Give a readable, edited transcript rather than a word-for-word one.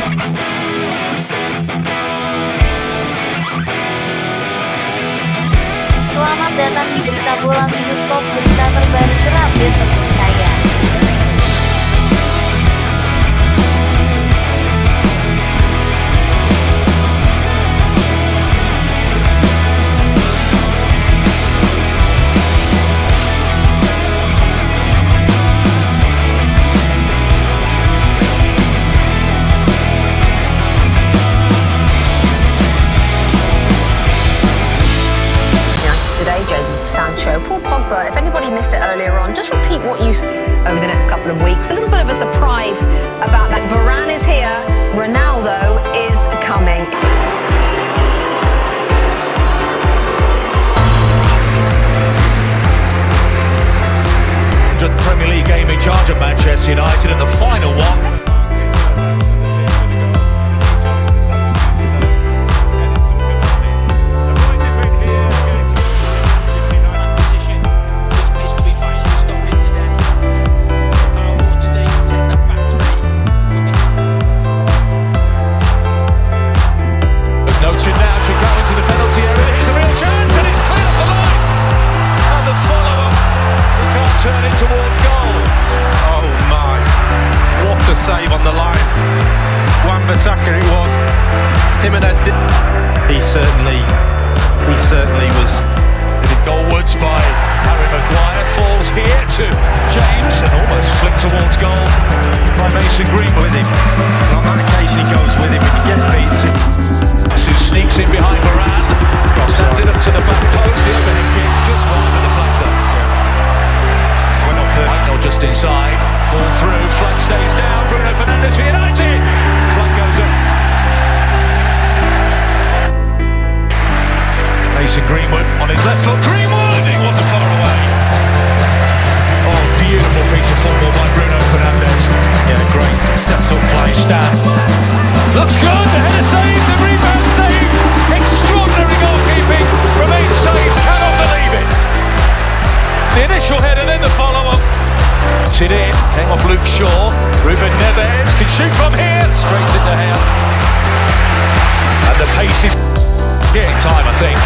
Selamat datang di berita bola minggu top, berita terbaru terupdate terpercaya. Paul Pogba, if anybody missed it earlier on, just repeat what you over the next couple of weeks. A little bit of a surprise about that. Varane is here, Ronaldo is coming. The Premier League game in charge of Manchester United and the final one. Turn it towards goal. Oh my, what a save on the line. Wan-Bissaka it was. Jimenez did. He certainly was. Goalwards by Harry Maguire, falls here to James and almost flicked towards goal by Mason Greenwood. With him. On that occasion he goes with him if he gets beaten. Who sneaks in behind Varane, stands it up to the back post, the overhead kick just wide of the deflector. Just inside, ball through, flag stays down, Bruno Fernandes for United, flag goes up. Mason Greenwood on his left foot, Greenwood, it wasn't far away. Oh, beautiful piece of football by Bruno Fernandes. Yeah, great set-up play. Stan, looks good, the header saved, the rebound saved, extraordinary goalkeeping from Saïd, cannot believe it. The initial header, then the follow-up. It in, came off Luke Shaw, Ruben Neves can shoot from here, straight into him. And the pace is getting time, I think.